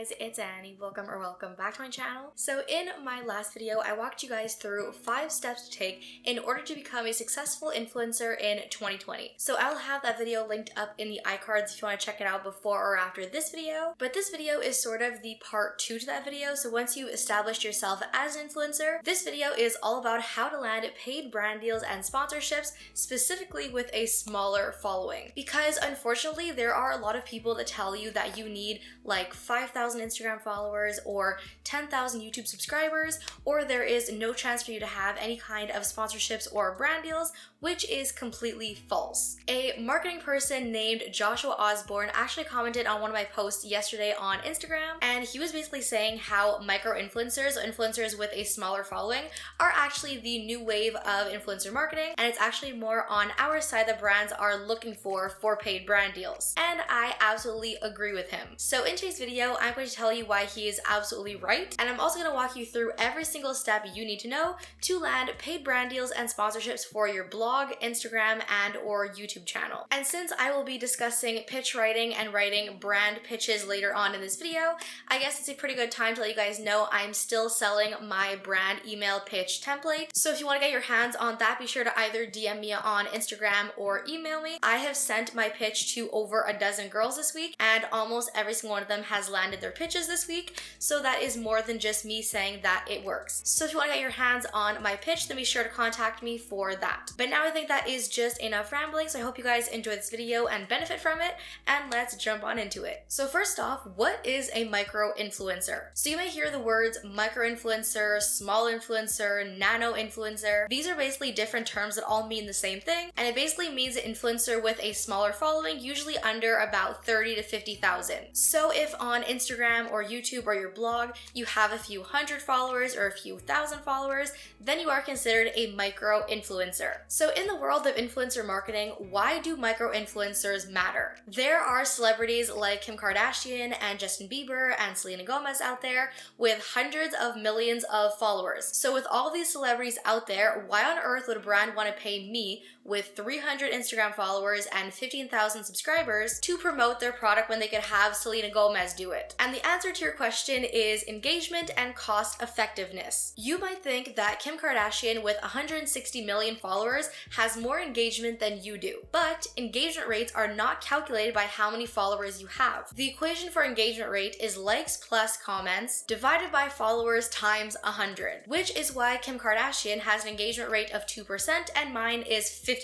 guys, it's Annie. Welcome back to my channel. So in my last video, I walked you guys through 5 steps to take in order to become a successful influencer in 2020. So I'll have that video linked up in the iCards if you want to check it out before or after this video. But this video is sort of the part 2 to that video. So once you've established yourself as an influencer, this video is all about how to land paid brand deals and sponsorships, specifically with a smaller following. Because unfortunately, there are a lot of people that tell you that you need like 5,000 Instagram followers or 10,000 YouTube subscribers, or there is no chance for you to have any kind of sponsorships or brand deals, which is completely false. A marketing person named Joshua Osborne actually commented on one of my posts yesterday on Instagram, and he was basically saying how micro-influencers, influencers with a smaller following, are actually the new wave of influencer marketing, and it's actually more on our side that brands are looking for paid brand deals. And I absolutely agree with him. So in today's video, I'm going to tell you why he is absolutely right, and I'm also going to walk you through every single step you need to know to land paid brand deals and sponsorships for your blog, Instagram, and or YouTube channel. And since I will be discussing pitch writing and writing brand pitches later on in this video, I guess it's a pretty good time to let you guys know I'm still selling my brand email pitch template. So if you want to get your hands on that, be sure to either DM me on Instagram or email me. I have sent my pitch to over a dozen girls this week, and almost every single one of them has landed their pitches this week, so that is more than just me saying that it works. So if you want to get your hands on my pitch, then be sure to contact me for that. But now I think that is just enough rambling, so I hope you guys enjoy this video and benefit from it, and let's jump on into it. So first off, what is a micro-influencer? So you may hear the words micro-influencer, small influencer, nano-influencer. These are basically different terms that all mean the same thing, and it basically means an influencer with a smaller following, usually under about 30 to 50,000. So if on Instagram or YouTube or your blog you have a few hundred followers or a few thousand followers, then you are considered a micro-influencer. So in the world of influencer marketing, why do micro-influencers matter? There are celebrities like Kim Kardashian and Justin Bieber and Selena Gomez out there with hundreds of millions of followers. So with all these celebrities out there, why on earth would a brand want to pay me with 300 Instagram followers and 15,000 subscribers to promote their product when they could have Selena Gomez do it? And the answer to your question is engagement and cost effectiveness. You might think that Kim Kardashian with 160 million followers has more engagement than you do, but engagement rates are not calculated by how many followers you have. The equation for engagement rate is likes plus comments divided by followers times 100, which is why Kim Kardashian has an engagement rate of 2% and mine is 50%.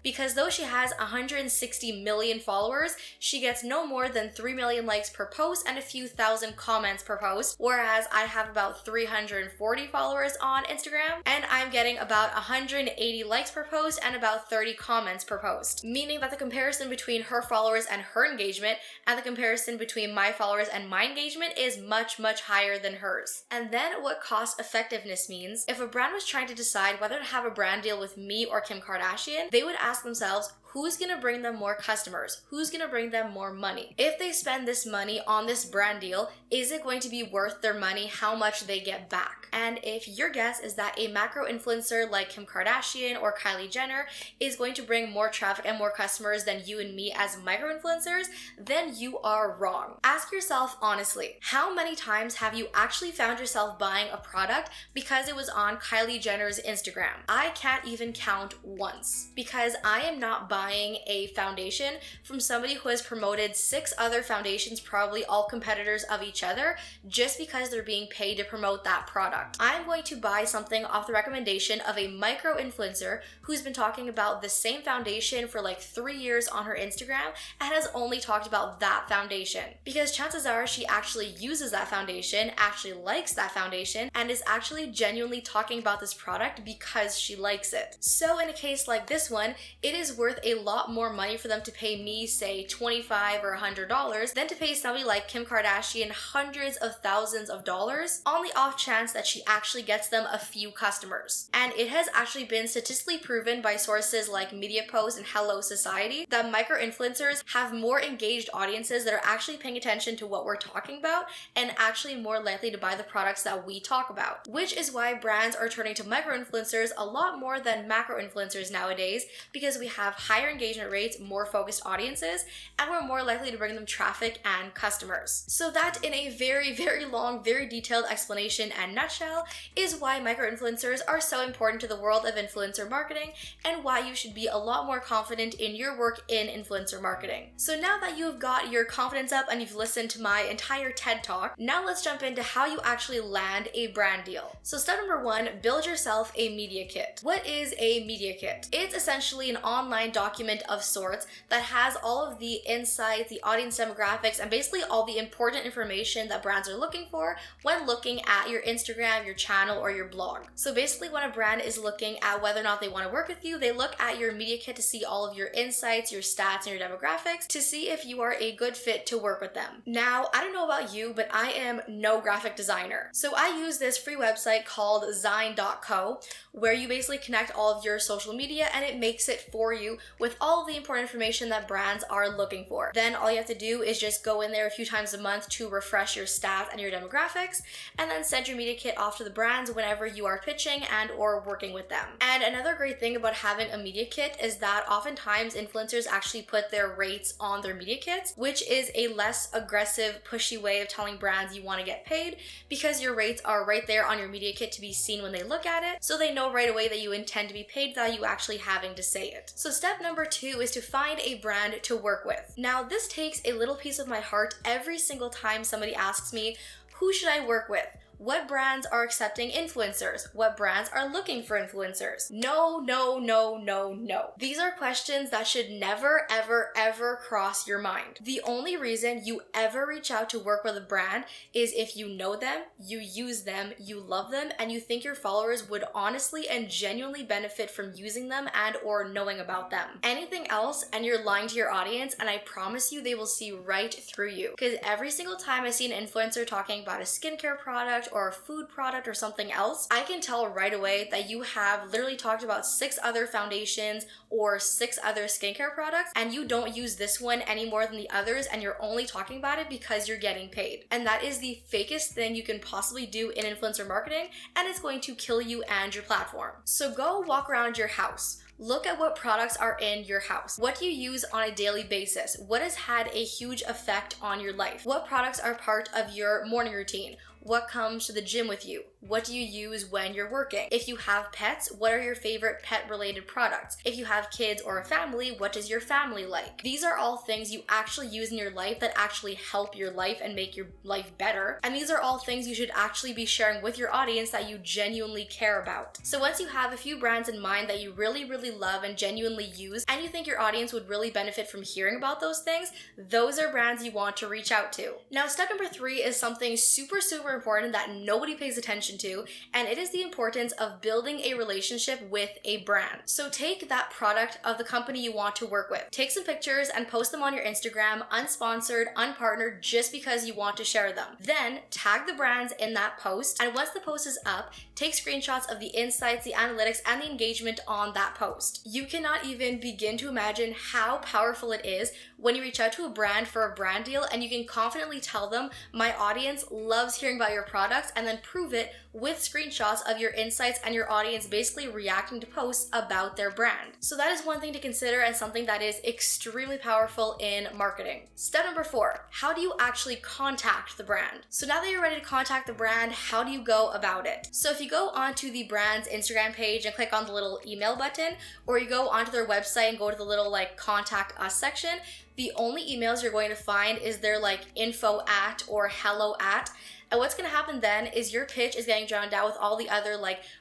Because though she has 160 million followers, she gets no more than 3 million likes per post and a few thousand comments per post, whereas I have about 340 followers on Instagram and I'm getting about 180 likes per post and about 30 comments per post, meaning that the comparison between her followers and her engagement and the comparison between my followers and my engagement is much higher than hers. And then what cost effectiveness means: if a brand was trying to decide whether to have a brand deal with me or Kim Kardashian, they would ask themselves, who's gonna bring them more customers? Who's gonna bring them more money? If they spend this money on this brand deal, is it going to be worth their money? How much they get back? And if your guess is that a macro influencer like Kim Kardashian or Kylie Jenner is going to bring more traffic and more customers than you and me as micro influencers, then you are wrong. Ask yourself honestly, how many times have you actually found yourself buying a product because it was on Kylie Jenner's Instagram? I can't even count once, because I am not buying a foundation from somebody who has promoted 6 other foundations, probably all competitors of each other, just because they're being paid to promote that product. I'm going to buy something off the recommendation of a micro influencer who's been talking about the same foundation for like 3 years on her Instagram and has only talked about that foundation, because chances are she actually uses that foundation, actually likes that foundation, and is actually genuinely talking about this product because she likes it. So in a case like this one, it is worth a lot more money for them to pay me, say $25 or $100, than to pay somebody like Kim Kardashian hundreds of thousands of dollars on the off chance that she actually gets them a few customers. And it has actually been statistically proven by sources like MediaPost and Hello Society that micro-influencers have more engaged audiences that are actually paying attention to what we're talking about and actually more likely to buy the products that we talk about. Which is why brands are turning to micro-influencers a lot more than macro-influencers nowadays, because we have high higher engagement rates, more focused audiences, and we're more likely to bring them traffic and customers. So that, in a very, very long, very detailed explanation and nutshell, is why micro-influencers are so important to the world of influencer marketing and why you should be a lot more confident in your work in influencer marketing. So now that you've got your confidence up and you've listened to my entire TED Talk, now let's jump into how you actually land a brand deal. So step number 1, build yourself a media kit. What is a media kit? It's essentially an online document of sorts that has all of the insights, the audience demographics, and basically all the important information that brands are looking for when looking at your Instagram, your channel, or your blog. So basically when a brand is looking at whether or not they want to work with you, they look at your media kit to see all of your insights, your stats, and your demographics to see if you are a good fit to work with them. Now, I don't know about you, but I am no graphic designer. So I use this free website called Zine.co, where you basically connect all of your social media and it makes it for you with all of the important information that brands are looking for. Then all you have to do is just go in there a few times a month to refresh your stats and your demographics, and then send your media kit off to the brands whenever you are pitching and or working with them. And another great thing about having a media kit is that oftentimes influencers actually put their rates on their media kits, which is a less aggressive, pushy way of telling brands you want to get paid, because your rates are right there on your media kit to be seen when they look at it, so they know right away that you intend to be paid without you actually having to say it. So step number 2 is to find a brand to work with. Now, this takes a little piece of my heart every single time somebody asks me, who should I work with? What brands are accepting influencers? What brands are looking for influencers? No, no, no, no, no. These are questions that should never, ever, ever cross your mind. The only reason you ever reach out to work with a brand is if you know them, you use them, you love them, and you think your followers would honestly and genuinely benefit from using them and or knowing about them. Anything else and you're lying to your audience, and I promise you they will see right through you. Because every single time I see an influencer talking about a skincare product or a food product or something else, I can tell right away that you have literally talked about 6 other foundations or 6 other skincare products, and you don't use this one any more than the others, and you're only talking about it because you're getting paid. And that is the fakest thing you can possibly do in influencer marketing, and it's going to kill you and your platform. So go walk around your house. Look at what products are in your house. What do you use on a daily basis? What has had a huge effect on your life? What products are part of your morning routine? What comes to the gym with you? What do you use when you're working? If you have pets, what are your favorite pet-related products? If you have kids or a family, what does your family like? These are all things you actually use in your life that actually help your life and make your life better. And these are all things you should actually be sharing with your audience that you genuinely care about. So once you have a few brands in mind that you really, really love and genuinely use, and you think your audience would really benefit from hearing about those things, those are brands you want to reach out to. Now, step number 3 is something super, super important that nobody pays attention to, and it is the importance of building a relationship with a brand. So take that product of the company you want to work with. Take some pictures and post them on your Instagram, unsponsored, unpartnered, just because you want to share them. Then tag the brands in that post, and once the post is up, take screenshots of the insights, the analytics, and the engagement on that post. You cannot even begin to imagine how powerful it is when you reach out to a brand for a brand deal and you can confidently tell them, my audience loves hearing about your products, and then prove it with screenshots of your insights and your audience basically reacting to posts about their brand. So that is one thing to consider and something that is extremely powerful in marketing. Step number 4, how do you actually contact the brand? So now that you're ready to contact the brand, how do you go about it? So if you go onto the brand's Instagram page and click on the little email button, or you go onto their website and go to the little contact us section, the only emails you're going to find is their info at or hello at. And what's going to happen then is your pitch is getting drowned out with all the other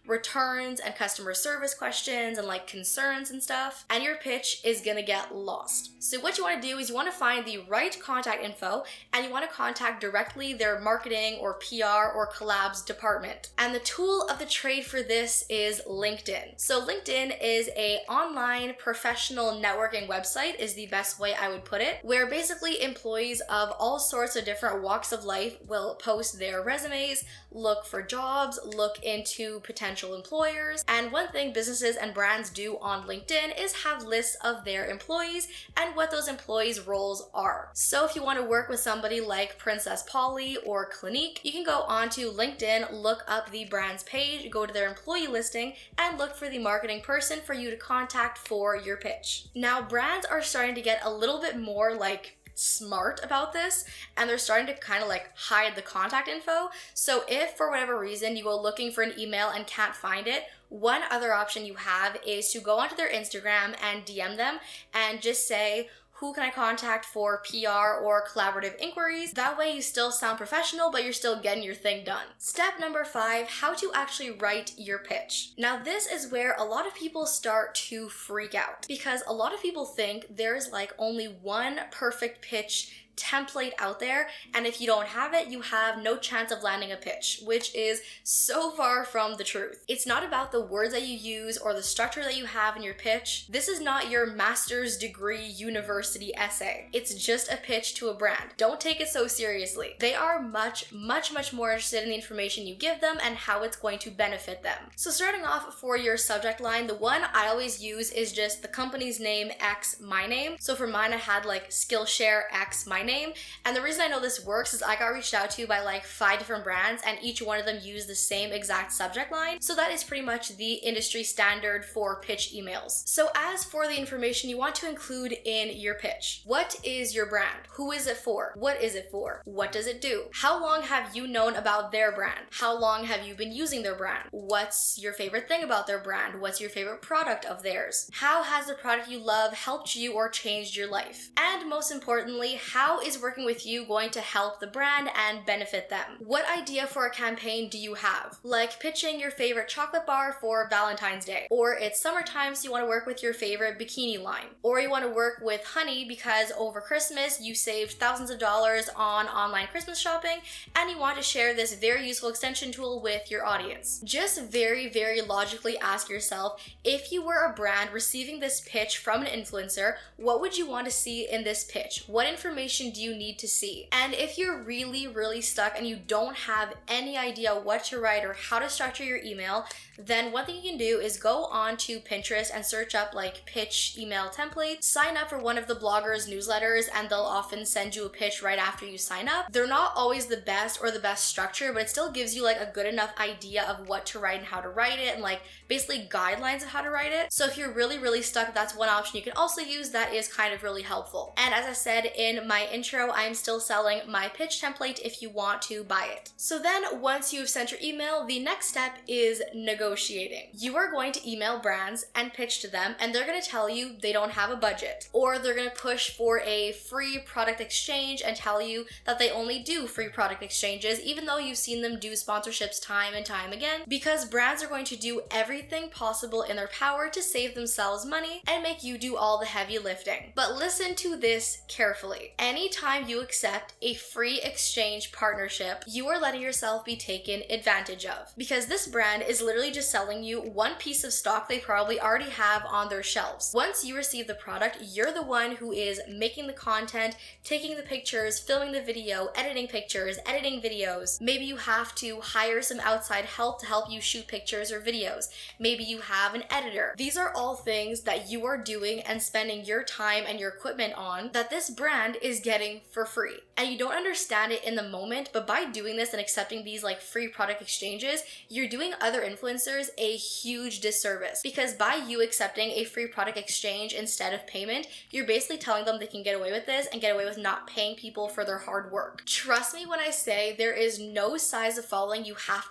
returns and customer service questions and concerns and stuff, and your pitch is going to get lost. So what you want to do is you want to find the right contact info, and you want to contact directly their marketing or PR or collabs department. And the tool of the trade for this is LinkedIn. So LinkedIn is an online professional networking website, is the best way I would put it, where basically employees of all sorts of different walks of life will post post their resumes, look for jobs, look into potential employers. And one thing businesses and brands do on LinkedIn is have lists of their employees and what those employees' roles are. So if you want to work with somebody like Princess Polly or Clinique, you can go onto LinkedIn, look up the brand's page, go to their employee listing, and look for the marketing person for you to contact for your pitch. Now, brands are starting to get a little bit more like smart about this, and they're starting to kind of like hide the contact info. So if for whatever reason you go looking for an email and can't find it, one other option you have is to go onto their Instagram and DM them and just say, who can I contact for PR or collaborative inquiries? That way you still sound professional, but you're still getting your thing done. Step number 5, how to actually write your pitch. Now this is where a lot of people start to freak out, because a lot of people think there's like only one perfect pitch template out there, and if you don't have it, you have no chance of landing a pitch, which is so far from the truth. It's not about the words that you use or the structure that you have in your pitch. This is not your master's degree university essay. It's just a pitch to a brand. Don't take it so seriously. They are much more interested in the information you give them and how it's going to benefit them. So starting off for your subject line, the one I always use is just the company's name X my name. So for mine, I had like Skillshare X my name. And the reason I know this works is I got reached out to by like 5 different brands, and each one of them used the same exact subject line. So that is pretty much the industry standard for pitch emails. So as for the information you want to include in your pitch, what is your brand? Who is it for? What is it for? What does it do? How long have you known about their brand? How long have you been using their brand? What's your favorite thing about their brand? What's your favorite product of theirs? How has the product you love helped you or changed your life? And most importantly, how is working with you going to help the brand and benefit them? What idea for a campaign do you have? Like pitching your favorite chocolate bar for Valentine's Day, or it's summertime so you want to work with your favorite bikini line, or you want to work with Honey because over Christmas you saved thousands of dollars on online Christmas shopping and you want to share this very useful extension tool with your audience. Just very logically ask yourself, if you were a brand receiving this pitch from an influencer, what would you want to see in this pitch? What information do you need to see? And if you're really stuck and you don't have any idea what to write or how to structure your email, then one thing you can do is go on to Pinterest and search up like pitch email templates, sign up for one of the bloggers' newsletters, and they'll often send you a pitch right after you sign up. They're not always the best or the best structure, but it still gives you like a good enough idea of what to write and how to write it, and like basically guidelines of how to write it. So if you're really stuck, that's one option you can also use that is kind of really helpful. And as I said in my intro, I'm still selling my pitch template if you want to buy it. So then once you've sent your email, the next step is negotiating. You are going to email brands and pitch to them, and they're going to tell you they don't have a budget, or they're going to push for a free product exchange and tell you that they only do free product exchanges, even though you've seen them do sponsorships time and time again, because brands are going to do everything possible in their power to save themselves money and make you do all the heavy lifting. But listen to this carefully. Anytime you accept a free exchange partnership, you are letting yourself be taken advantage of, because this brand is literally just selling you one piece of stock they probably already have on their shelves. Once you receive the product, you're the one who is making the content, taking the pictures, filming the video, editing pictures, editing videos. Maybe you have to hire some outside help to help you shoot pictures or videos. Maybe you have an editor. These are all things that you are doing and spending your time and your equipment on that this brand is getting for free. And you don't understand it in the moment, but by doing this and accepting these like free product exchanges, you're doing other influencers a huge disservice, because by you accepting a free product exchange instead of payment, you're basically telling them they can get away with this and get away with not paying people for their hard work. Trust me when I say there is no size of following you have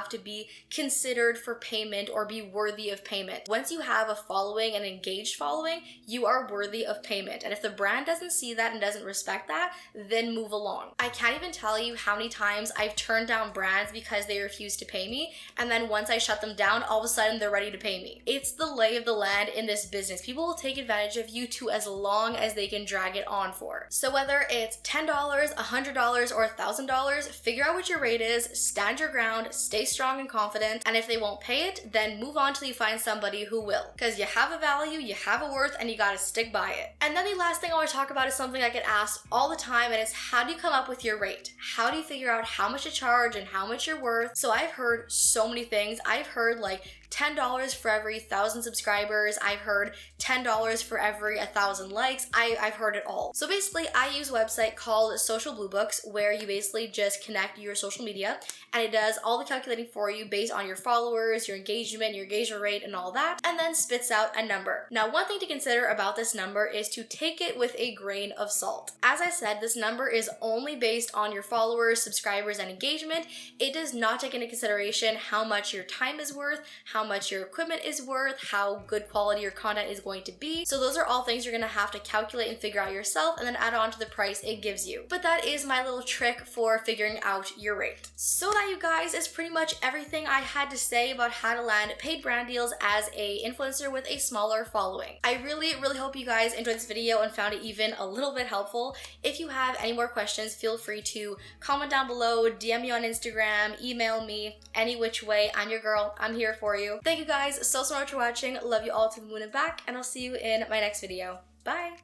to be considered for payment or be worthy of payment. Once you have a following, an engaged following, you are worthy of payment. And if the brand doesn't see that and doesn't respect that, then move along. I can't even tell you how many times I've turned down brands because they refuse to pay me, and then once I shut them them down, all of a sudden they're ready to pay me. It's the lay of the land in this business. People will take advantage of you to as long as they can drag it on for. So whether it's $10, $100, or $1,000, figure out what your rate is, stand your ground, stay strong and confident, and if they won't pay it, then move on till you find somebody who will. Because you have a value, you have a worth, and you gotta stick by it. And then the last thing I want to talk about is something I get asked all the time, and it's how do you come up with your rate? How do you figure out how much to charge and how much you're worth? So I've heard so many things. I've heard like $10 for every 1,000 subscribers. I've heard $10 for every 1,000 likes. I've heard it all. So basically, I use a website called Social Blue Books where you basically just connect your social media and it does all the calculating for you based on your followers, your engagement rate, and all that, and then spits out a number. Now, one thing to consider about this number is to take it with a grain of salt. As I said, this number is only based on your followers, subscribers, and engagement. It does not take into consideration how much your time is worth, how much your equipment is worth, how good quality your content is going to be. So those are all things you're gonna have to calculate and figure out yourself and then add on to the price it gives you. But that is my little trick for figuring out your rate. So that, you guys, is pretty much everything I had to say about how to land paid brand deals as a influencer with a smaller following. I really hope you guys enjoyed this video and found it even a little bit helpful. If you have any more questions, feel free to comment down below, DM me on Instagram, email me, any which way. I'm your girl, I'm here for you. Thank you guys so much for watching. Love you all to the moon and back, and I'll see you in my next video. Bye!